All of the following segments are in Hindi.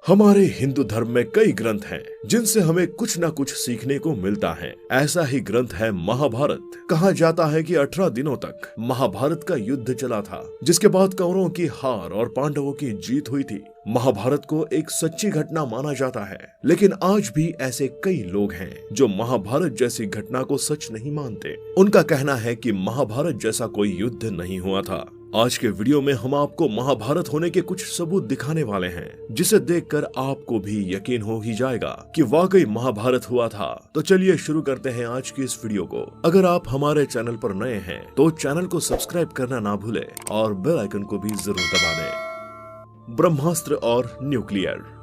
हमारे हिंदू धर्म में कई ग्रंथ हैं जिनसे हमें कुछ न कुछ सीखने को मिलता है। ऐसा ही ग्रंथ है महाभारत। कहा जाता है कि 18 दिनों तक महाभारत का युद्ध चला था, जिसके बाद कौरवों की हार और पांडवों की जीत हुई थी। महाभारत को एक सच्ची घटना माना जाता है, लेकिन आज भी ऐसे कई लोग हैं जो महाभारत जैसी घटना को सच नहीं मानते। उनका कहना है कि महाभारत जैसा कोई युद्ध नहीं हुआ था। आज के वीडियो में हम आपको महाभारत होने के कुछ सबूत दिखाने वाले हैं, जिसे देखकर आपको भी यकीन हो ही जाएगा कि वाकई महाभारत हुआ था। तो चलिए शुरू करते हैं आज की इस वीडियो को। अगर आप हमारे चैनल पर नए हैं तो चैनल को सब्सक्राइब करना ना भूलें और बेल आइकन को भी जरूर दबा दें। ब्रह्मास्त्र और न्यूक्लियर।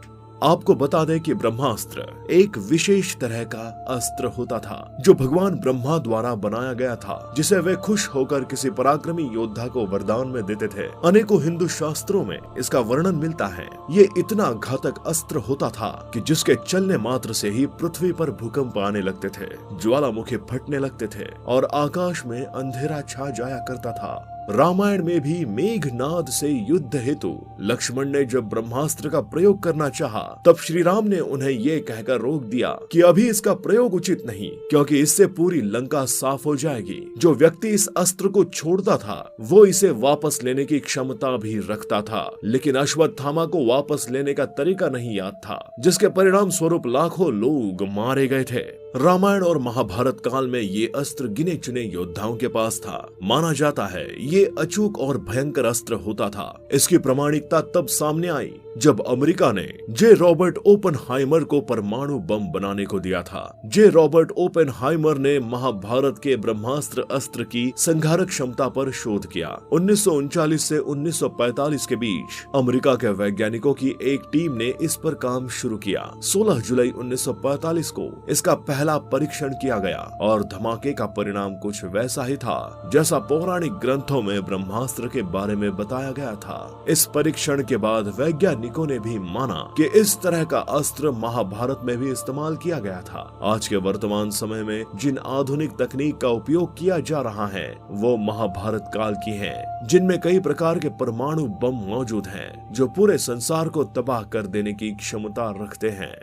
आपको बता दें कि ब्रह्मास्त्र एक विशेष तरह का अस्त्र होता था जो भगवान ब्रह्मा द्वारा बनाया गया था, जिसे वे खुश होकर किसी पराक्रमी योद्धा को वरदान में देते थे। अनेकों हिंदू शास्त्रों में इसका वर्णन मिलता है। ये इतना घातक अस्त्र होता था कि जिसके चलने मात्र से ही पृथ्वी पर भूकंप आने लगते थे, ज्वालामुखी फटने लगते थे और आकाश में अंधेरा छा जाया करता था। रामायण में भी मेघनाद से युद्ध हेतु लक्ष्मण ने जब ब्रह्मास्त्र का प्रयोग करना चाहा, तब श्री राम ने उन्हें ये कहकर रोक दिया कि अभी इसका प्रयोग उचित नहीं, क्योंकि इससे पूरी लंका साफ हो जाएगी। जो व्यक्ति इस अस्त्र को छोड़ता था वो इसे वापस लेने की क्षमता भी रखता था, लेकिन अश्वत्थामा को वापस लेने का तरीका नहीं याद था, जिसके परिणाम स्वरूप लाखों लोग मारे गए थे। रामायण और महाभारत काल में ये अस्त्र गिने चुने योद्धाओं के पास था। माना जाता है ये अचूक और भयंकर अस्त्र होता था। इसकी प्रामाणिकता तब सामने आई जब अमेरिका ने जे रॉबर्ट ओपेनहाइमर को परमाणु बम बनाने को दिया था। जे रॉबर्ट ओपेनहाइमर ने महाभारत के ब्रह्मास्त्र अस्त्र की संघारक क्षमता पर शोध किया। 1939 से 1945 के बीच अमेरिका के वैज्ञानिकों की एक टीम ने इस पर काम शुरू किया। 16 जुलाई 1945 को इसका पहला परीक्षण किया गया और धमाके का परिणाम कुछ वैसा ही था जैसा पौराणिक ग्रंथों में ब्रह्मास्त्र के बारे में बताया गया था। इस परीक्षण के बाद वैज्ञानिकों ने भी माना कि इस तरह का अस्त्र महाभारत में भी इस्तेमाल किया गया था। आज के वर्तमान समय में जिन आधुनिक तकनीक का उपयोग किया जा रहा है वो महाभारत काल की हैं, जिनमें कई प्रकार के परमाणु बम मौजूद हैं जो पूरे संसार को तबाह कर देने की क्षमता रखते हैं।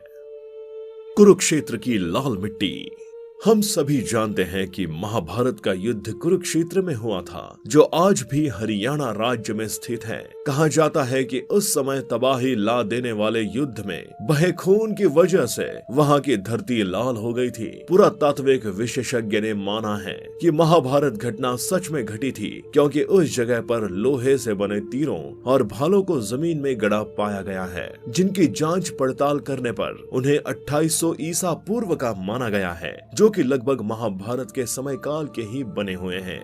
कुरुक्षेत्र की लाल मिट्टी। हम सभी जानते हैं कि महाभारत का युद्ध कुरुक्षेत्र में हुआ था, जो आज भी हरियाणा राज्य में स्थित है। कहा जाता है कि उस समय तबाही ला देने वाले युद्ध में बहे खून की वजह से वहां की धरती लाल हो गई थी। पुरातात्विक विशेषज्ञ ने माना है कि महाभारत घटना सच में घटी थी, क्योंकि उस जगह पर लोहे से बने तीरों और भालों को जमीन में गड़ा पाया गया है, जिनकी जांच पड़ताल करने पर उन्हें 2800 ईसा पूर्व का माना गया है, जो कि लगभग महाभारत के समय काल के ही बने हुए हैं।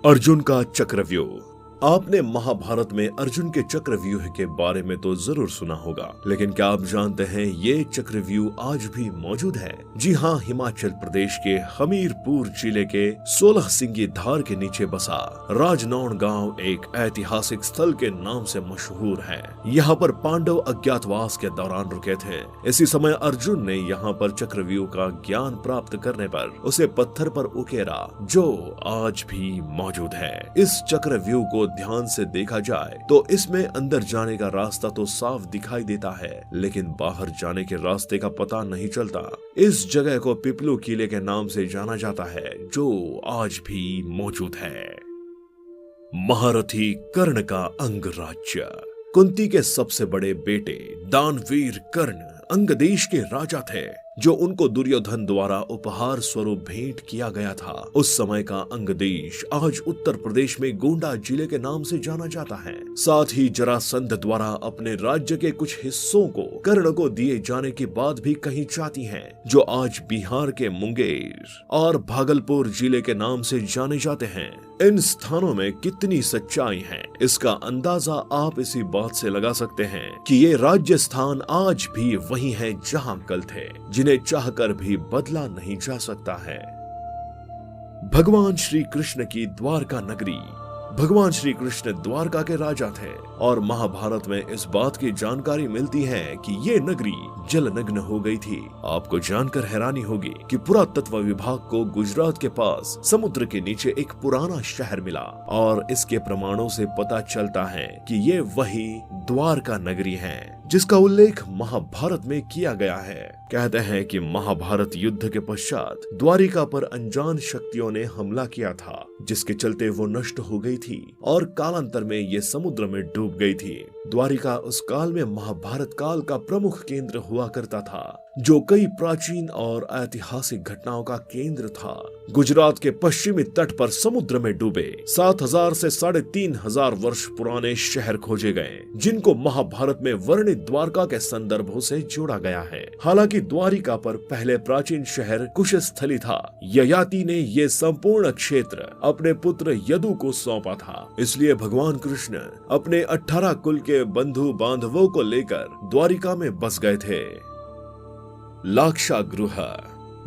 अर्जुन का चक्रव्यूह। आपने महाभारत में अर्जुन के चक्रव्यूह के बारे में तो जरूर सुना होगा, लेकिन क्या आप जानते हैं ये चक्रव्यूह आज भी मौजूद है? जी हाँ, हिमाचल प्रदेश के हमीरपुर जिले के 16 सिंगी धार के नीचे बसा राजनौन गांव एक ऐतिहासिक स्थल के नाम से मशहूर है। यहाँ पर पांडव अज्ञातवास के दौरान रुके थे। इसी समय अर्जुन ने यहाँ पर चक्रव्यूह का ज्ञान प्राप्त करने पर उसे पत्थर पर उकेरा, जो आज भी मौजूद है। इस चक्रव्यूह को ध्यान से देखा जाए तो इसमें अंदर जाने का रास्ता तो साफ दिखाई देता है, लेकिन बाहर जाने के रास्ते का पता नहीं चलता। इस जगह को पिपलू किले के नाम से जाना जाता है, जो आज भी मौजूद है। महारथी कर्ण का अंगराज्य। कुंती के सबसे बड़े बेटे दानवीर कर्ण अंग देश के राजा थे, जो उनको दुर्योधन द्वारा उपहार स्वरूप भेंट किया गया था। उस समय का अंग देश आज उत्तर प्रदेश में गोंडा जिले के नाम से जाना जाता है। साथ ही जरासंध द्वारा अपने राज्य के कुछ हिस्सों को कर्ण को दिए जाने की बात भी कही जाती है, जो आज बिहार के मुंगेर और भागलपुर जिले के नाम से जाने जाते हैं। इन स्थानों में कितनी सच्चाई है, इसका अंदाजा आप इसी बात से लगा सकते हैं कि ये राज्य स्थान आज भी वही है जहां कल थे, जिन्हें चाहकर भी बदला नहीं जा सकता है। भगवान श्री कृष्ण की द्वारका नगरी। भगवान श्री कृष्ण द्वारका के राजा थे। और महाभारत में इस बात की जानकारी मिलती है कि ये नगरी जलनग्न हो गई थी। आपको जानकर हैरानी होगी कि पुरातत्व विभाग को गुजरात के पास समुद्र के नीचे एक पुराना शहर मिला और इसके प्रमाणों से पता चलता है कि ये वही द्वारका नगरी है जिसका उल्लेख महाभारत में किया गया है। कहते हैं कि महाभारत युद्ध के पश्चात द्वारिका पर अनजान शक्तियों ने हमला किया था, जिसके चलते वो नष्ट हो गई थी और कालांतर में ये समुद्र में डूब गई थी। द्वारिका उस काल में महाभारत काल का प्रमुख केंद्र हुआ करता था, जो कई प्राचीन और ऐतिहासिक घटनाओं का केंद्र था। गुजरात के पश्चिमी तट पर समुद्र में डूबे 7,000 से 3,500 वर्ष पुराने शहर खोजे गए, जिनको महाभारत में वर्णित द्वारका के संदर्भों से जोड़ा गया है। हालांकि द्वारिका पर पहले प्राचीन शहर कुशस्थली था। ययाति ने ये संपूर्ण क्षेत्र अपने पुत्र यदु को सौंपा था। इसलिए भगवान कृष्ण अपने 18 कुल के बंधु बांधवों को लेकर द्वारिका में बस गए थे। लाक्षागृह।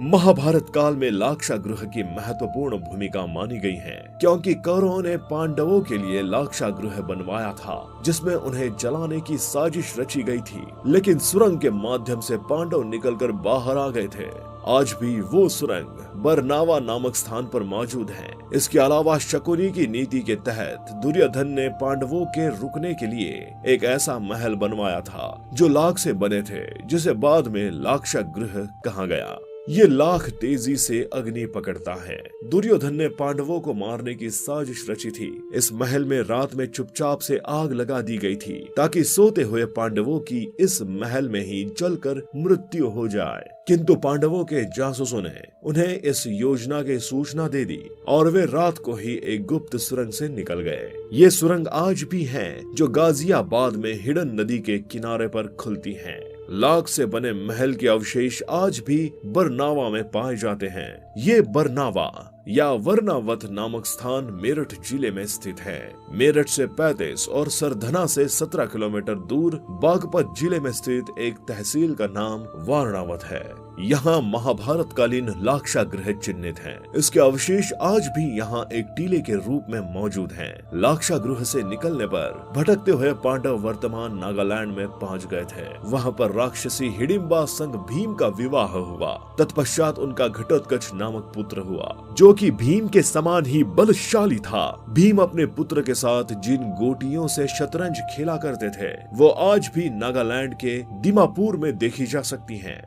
महाभारत काल में लाक्षागृह की महत्वपूर्ण भूमिका मानी गई है, क्योंकि कौरवों ने पांडवों के लिए लाक्षागृह बनवाया था, जिसमें उन्हें जलाने की साजिश रची गई थी। लेकिन सुरंग के माध्यम से पांडव निकलकर बाहर आ गए थे। आज भी वो सुरंग बरनावा नामक स्थान पर मौजूद है। इसके अलावा शकुनी की नीति के तहत दुर्योधन ने पांडवों के रुकने के लिए एक ऐसा महल बनवाया था जो लाख से बने थे, जिसे बाद में लाक्षागृह कहा गया। ये लाख तेजी से अग्नि पकड़ता है। दुर्योधन ने पांडवों को मारने की साजिश रची थी। इस महल में रात में चुपचाप से आग लगा दी गई थी, ताकि सोते हुए पांडवों की इस महल में ही जलकर मृत्यु हो जाए। किंतु पांडवों के जासूसों ने उन्हें इस योजना की सूचना दे दी और वे रात को ही एक गुप्त सुरंग से निकल गए। ये सुरंग आज भी है, जो गाजियाबाद में हिडन नदी के किनारे पर खुलती है। लाख से बने महल के अवशेष आज भी बरनावा में पाए जाते हैं। ये बरनावा या वर्णावत नामक स्थान मेरठ जिले में स्थित है। मेरठ से 35 और सरधना से 17 किलोमीटर दूर बागपत जिले में स्थित एक तहसील का नाम वर्णावत है। यहाँ महाभारत कालीन लाक्षागृह चिन्हित हैं। इसके अवशेष आज भी यहाँ एक टीले के रूप में मौजूद हैं। लाक्षागृह से निकलने पर भटकते हुए पांडव वर्तमान नागालैंड में पहुँच गए थे। वहाँ पर राक्षसी हिडिंबा संग भीम का विवाह हुआ। तत्पश्चात उनका घटोत्कच नामक पुत्र हुआ, जो कि भीम के समान ही बलशाली था। भीम अपने पुत्र के साथ जिन गोटियों से शतरंज खेला करते थे, वो आज भी नागालैंड के दीमापुर में देखी जा सकती हैं।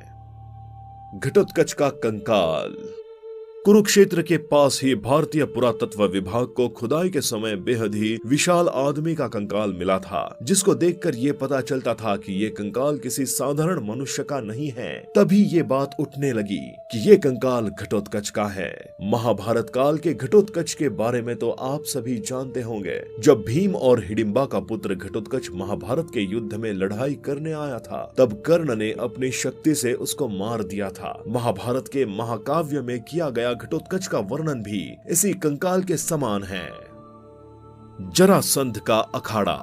घटोत्कच का कंकाल। कुरुक्षेत्र के पास ही भारतीय पुरातत्व विभाग को खुदाई के समय बेहद ही विशाल आदमी का कंकाल मिला था, जिसको देखकर ये पता चलता था कि ये कंकाल किसी साधारण मनुष्य का नहीं है। तभी ये बात उठने लगी कि ये कंकाल घटोत्कच का है। महाभारत काल के घटोत्कच के बारे में तो आप सभी जानते होंगे। जब भीम और हिडिंबा का पुत्र घटोत्कच महाभारत के युद्ध में लड़ाई करने आया था, तब कर्ण ने अपनी शक्ति से उसको मार दिया था। महाभारत के महाकाव्य में किया गया घटोत्कच का वर्णन भी इसी कंकाल के समान है। जरासंध का अखाड़ा।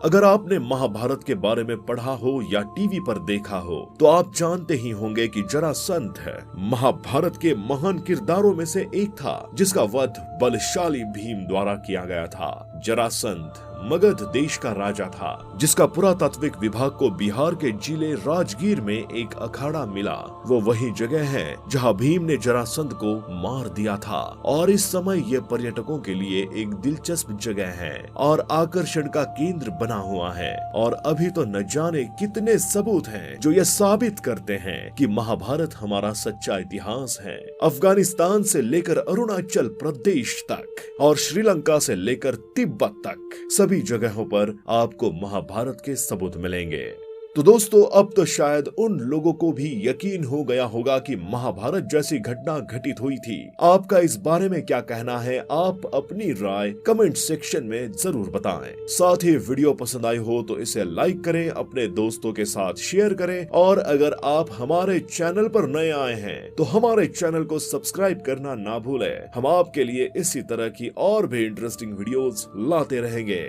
अगर आपने महाभारत के बारे में पढ़ा हो या टीवी पर देखा हो, तो आप जानते ही होंगे कि जरासंध महाभारत के महान किरदारों में से एक था, जिसका वध बलशाली भीम द्वारा किया गया था। जरासंध मगध देश का राजा था, जिसका पुरातात्विक विभाग को बिहार के जिले राजगीर में एक अखाड़ा मिला। वो वही जगह है जहां भीम ने जरासंध को मार दिया था, और इस समय ये पर्यटकों के लिए एक दिलचस्प जगह है और आकर्षण का केंद्र बना हुआ है। और अभी तो न जाने कितने सबूत हैं जो ये साबित करते हैं कि महाभारत हमारा सच्चा इतिहास है। अफगानिस्तान से लेकर अरुणाचल प्रदेश तक और श्रीलंका से लेकर तिब्बत तक सभी जगहों पर आपको महाभारत के सबूत मिलेंगे। तो दोस्तों, अब तो शायद उन लोगों को भी यकीन हो गया होगा कि महाभारत जैसी घटना घटित हुई थी। आपका इस बारे में क्या कहना है? आप अपनी राय कमेंट सेक्शन में जरूर बताएं। साथ ही वीडियो पसंद आई हो तो इसे लाइक करें, अपने दोस्तों के साथ शेयर करें, और अगर आप हमारे चैनल पर नए आए हैं तो हमारे चैनल को सब्सक्राइब करना ना भूलें। हम आपके लिए इसी तरह की और भी इंटरेस्टिंग वीडियोस लाते रहेंगे।